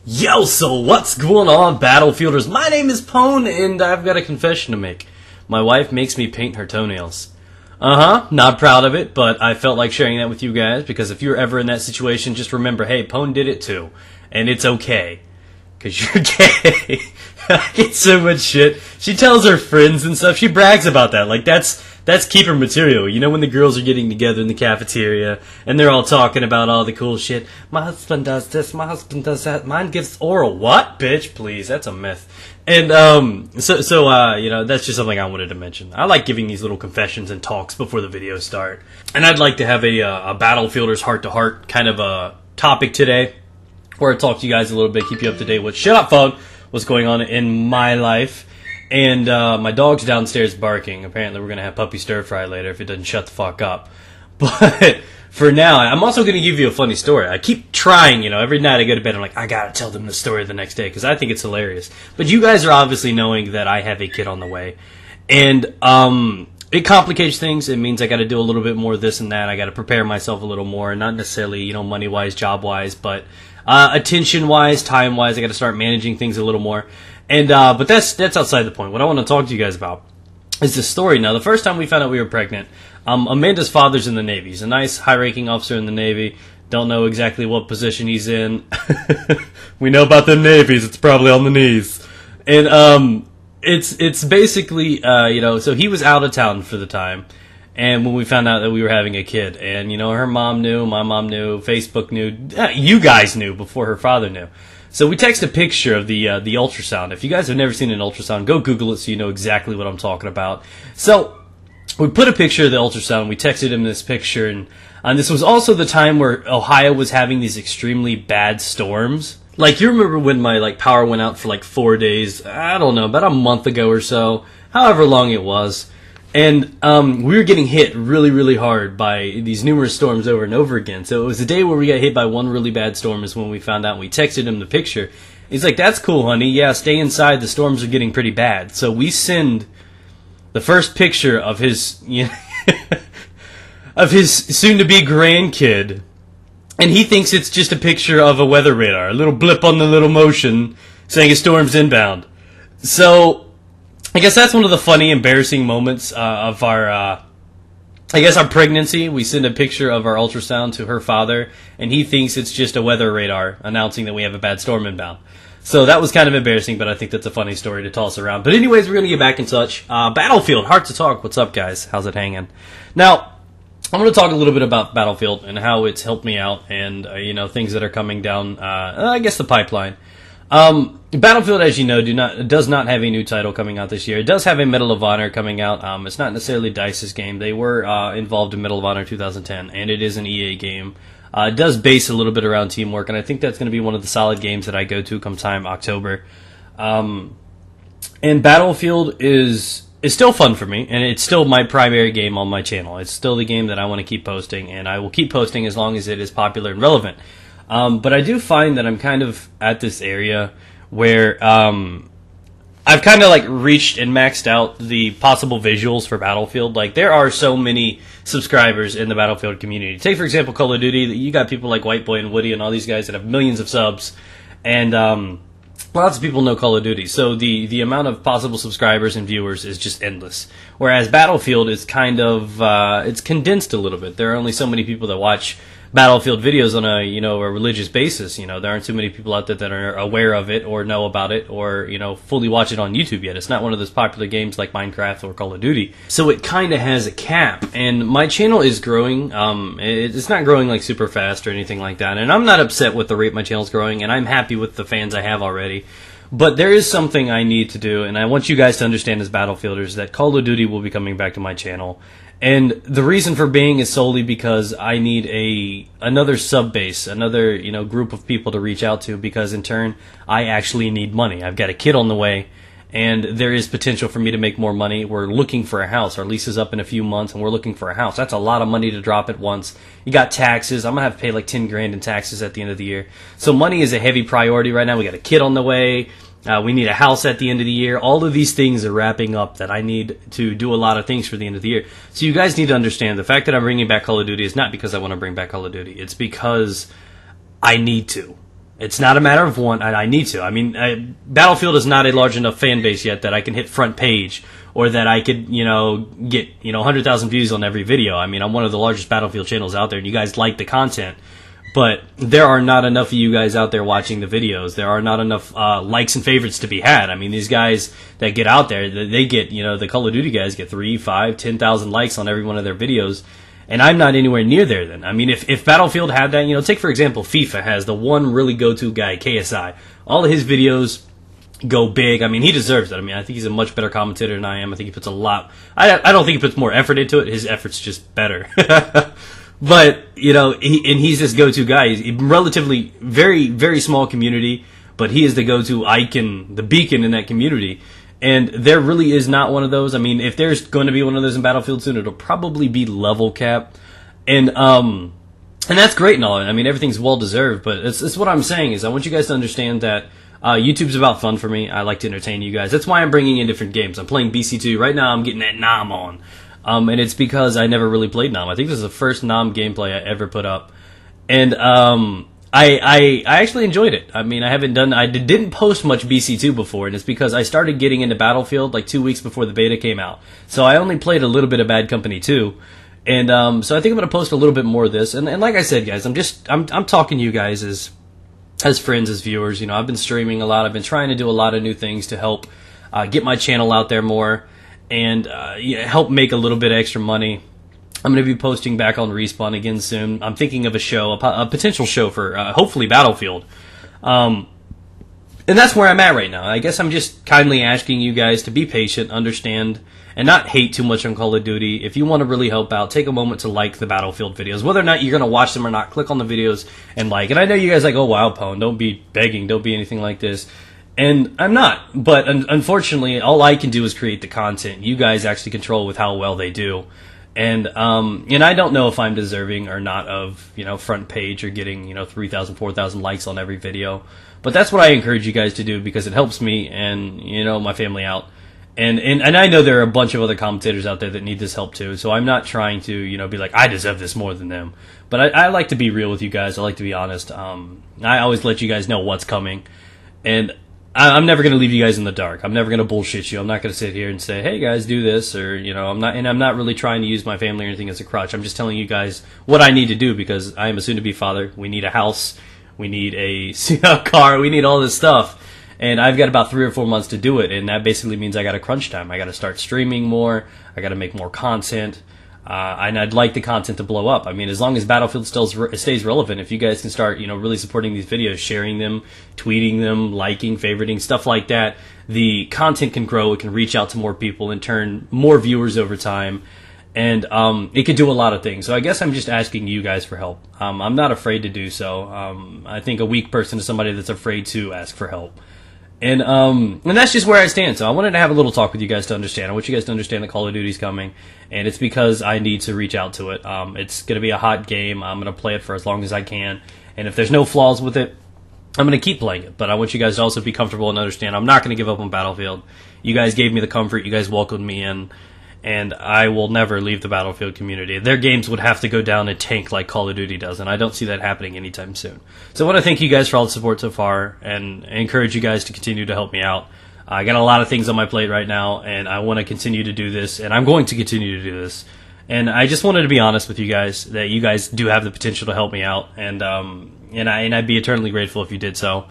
Yo, so what's going on, Battlefielders? My name is Pone, and I've got a confession to make. My wife makes me paint her toenails. Not proud of it, but I felt like sharing that with you guys, because if you're ever in that situation, just remember, hey, Pone did it too, and it's okay. Because you're gay. I get so much shit. She tells her friends and stuff, she brags about that, like that's keeper material. You know when the girls are getting together in the cafeteria and they're all talking about all the cool shit. My husband does this, my husband does that, mine gives oral. What? Bitch, please, that's a myth. And you know, that's just something I wanted to mention. I like giving these little confessions and talks before the videos start. And I'd like to have a Battlefielders heart-to-heart kind of a topic today, where I talk to you guys a little bit, keep you up to date with shut up phone, what's going on in my life. And my dog's downstairs barking. Apparently we're going to have puppy stir-fry later if it doesn't shut the fuck up. But for now, I'm also going to give you a funny story. I keep trying, you know, every night I go to bed, I'm like, I got to tell them the story the next day because I think it's hilarious. But you guys are obviously knowing that I have a kid on the way. And it complicates things. It means I got to do a little bit more of this and that. I got to prepare myself a little more, not necessarily, you know, money-wise, job-wise, but attention-wise, time-wise, I got to start managing things a little more. And but that's outside the point. What I want to talk to you guys about is this story. Now, the first time we found out we were pregnant, Amanda's father's in the Navy. He's a nice, high-ranking officer in the Navy. Don't know exactly what position he's in. We know about the navies. It's probably on the knees. And it's basically you know, so he was out of town for the time. And when we found out that we were having a kid, and you know, her mom knew, my mom knew, Facebook knew, you guys knew before her father knew. So we texted a picture of the ultrasound. If you guys have never seen an ultrasound, go Google it so you know exactly what I'm talking about. So we put a picture of the ultrasound. We texted him this picture, and this was also the time where Ohio was having these extremely bad storms. Like, you remember when my power went out for like 4 days? I don't know, about a month ago or so, however long it was. And we were getting hit really, really hard by these numerous storms over and over again. So it was the day where we got hit by one really bad storm is when we found out. And we texted him the picture. He's like, that's cool, honey. Yeah, stay inside. The storms are getting pretty bad. So we send the first picture of his, you know, of his soon-to-be grandkid. And he thinks it's just a picture of a weather radar. A little blip on the little motion saying a storm's inbound. So I guess that's one of the funny, embarrassing moments of our, I guess, our pregnancy. We send a picture of our ultrasound to her father, and he thinks it's just a weather radar announcing that we have a bad storm inbound. So that was kind of embarrassing, but I think that's a funny story to toss around. But anyways, we're going to get back in touch. Battlefield, Heart to Talk. What's up, guys? How's it hanging? Now, I'm going to talk a little bit about Battlefield and how it's helped me out and, you know, things that are coming down, I guess, the pipeline. Battlefield, as you know, does not have a new title coming out this year. It does have a Medal of Honor coming out. It's not necessarily DICE's game. They were involved in Medal of Honor 2010, and it is an EA game. It does base a little bit around teamwork, and I think that's going to be one of the solid games that I go to come time October. And Battlefield is still fun for me, and it's still my primary game on my channel. It's still the game that I want to keep posting, and I will keep posting as long as it is popular and relevant. But I do find that I'm kind of at this area where I've kind of like reached and maxed out the possible visuals for Battlefield. Like, there are so many subscribers in the Battlefield community. Take, for example, Call of Duty. You got people like White Boy and Woody and all these guys that have millions of subs. And lots of people know Call of Duty. So the amount of possible subscribers and viewers is just endless. Whereas Battlefield is kind of, it's condensed a little bit. There are only so many people that watch Battlefield videos on a, you know, a religious basis. You know, there aren't too many people out there that are aware of it or know about it or, you know, fully watch it on YouTube yet. It's not one of those popular games like Minecraft or Call of Duty. So it kind of has a cap. And my channel is growing. It's not growing like super fast or anything like that. And I'm not upset with the rate my channel's growing, and I'm happy with the fans I have already. But there is something I need to do, and I want you guys to understand as Battlefielders that Call of Duty will be coming back to my channel. And the reason for being is solely because I need another sub base, another, you know, group of people to reach out to, because in turn I actually need money. I've got a kid on the way, and there is potential for me to make more money. We're looking for a house. Our lease is up in a few months, and we're looking for a house. That's a lot of money to drop at once. You got taxes. I'm gonna have to pay like 10 grand in taxes at the end of the year. So money is a heavy priority right now. We got a kid on the way. We need a house at the end of the year. All of these things are wrapping up that I need to do a lot of things for the end of the year. So you guys need to understand the fact that I'm bringing back Call of Duty is not because I want to bring back Call of Duty. It's because I need to. It's not a matter of want. I need to. I mean, Battlefield is not a large enough fan base yet that I can hit front page or that I could, get, 100,000 views on every video. I mean, I'm one of the largest Battlefield channels out there, and you guys like the content. But there are not enough of you guys out there watching the videos. There are not enough likes and favorites to be had. I mean, these guys that get out there, they get, the Call of Duty guys get 3, 5, 10,000 likes on every one of their videos. And I'm not anywhere near there then. I mean, if Battlefield had that, take for example, FIFA has the one really go-to guy, KSI. All of his videos go big. I mean, he deserves it. I mean, I think he's a much better commentator than I am. I think he puts a lot. I don't think he puts more effort into it. His effort's just better. But, he's this go-to guy. He's a relatively very, very small community, but he is the go-to icon, the beacon in that community. And there really is not one of those. I mean, if there's going to be one of those in Battlefield soon, it'll probably be Level Cap. And that's great and all. I mean, everything's well-deserved, but it's what I'm saying is I want you guys to understand that YouTube's about fun for me. I like to entertain you guys. That's why I'm bringing in different games. I'm playing BC2. Right now, I'm getting that Nam on. And it's because I never really played Nam. I think this is the first Nam gameplay I ever put up. And I actually enjoyed it. I mean, I didn't post much BC2 before, and it's because I started getting into Battlefield like 2 weeks before the beta came out. So I only played a little bit of Bad Company 2. And so I think I'm going to post a little bit more of this. And like I said, guys, I'm talking to you guys as friends, as viewers. I've been streaming a lot. I've been trying to do a lot of new things to help get my channel out there more and help make a little bit of extra money. I'm going to be posting back on Respawn again soon. I'm thinking of a potential show for hopefully Battlefield. And that's where I'm at right now. I guess I'm just kindly asking you guys to be patient, understand, and not hate too much on Call of Duty. If you want to really help out, take a moment to like the Battlefield videos. Whether or not you're going to watch them or not, click on the videos and like. And I know you guys are like, oh, wow, Pone, don't be begging, don't be anything like this. And I'm not. But unfortunately, all I can do is create the content. You guys actually control with how well they do. And I don't know if I'm deserving or not of, front page or getting, 3,000, 4,000 likes on every video. But that's what I encourage you guys to do because it helps me and, my family out. And I know there are a bunch of other commentators out there that need this help too. So I'm not trying to, be like, I deserve this more than them. But I like to be real with you guys. I like to be honest. I always let you guys know what's coming. And I'm never going to leave you guys in the dark. I'm never going to bullshit you. I'm not going to sit here and say, hey guys, do this, or, I'm not really trying to use my family or anything as a crutch. I'm just telling you guys what I need to do because I am a soon-to-be father. We need a house. We need a car. We need all this stuff. And I've got about 3 or 4 months to do it. And that basically means I got a crunch time. I got to start streaming more. I got to make more content. And I'd like the content to blow up. I mean, as long as Battlefield still stays relevant, if you guys can start, really supporting these videos, sharing them, tweeting them, liking, favoriting, stuff like that, the content can grow. It can reach out to more people and turn more viewers over time. And it could do a lot of things. So I guess I'm just asking you guys for help. I'm not afraid to do so. I think a weak person is somebody that's afraid to ask for help. And that's just where I stand. So I wanted to have a little talk with you guys to understand. I want you guys to understand that Call of Duty's coming, and it's because I need to reach out to it. It's going to be a hot game. I'm going to play it for as long as I can. And if there's no flaws with it, I'm going to keep playing it. But I want you guys to also be comfortable and understand I'm not going to give up on Battlefield. You guys gave me the comfort. You guys welcomed me in. And I will never leave the Battlefield community. Their games would have to go down a tank like Call of Duty does, and I don't see that happening anytime soon. So I want to thank you guys for all the support so far, and encourage you guys to continue to help me out. I got a lot of things on my plate right now, and I want to continue to do this, and I'm going to continue to do this. And I just wanted to be honest with you guys, that you guys do have the potential to help me out, and I'd be eternally grateful if you did so.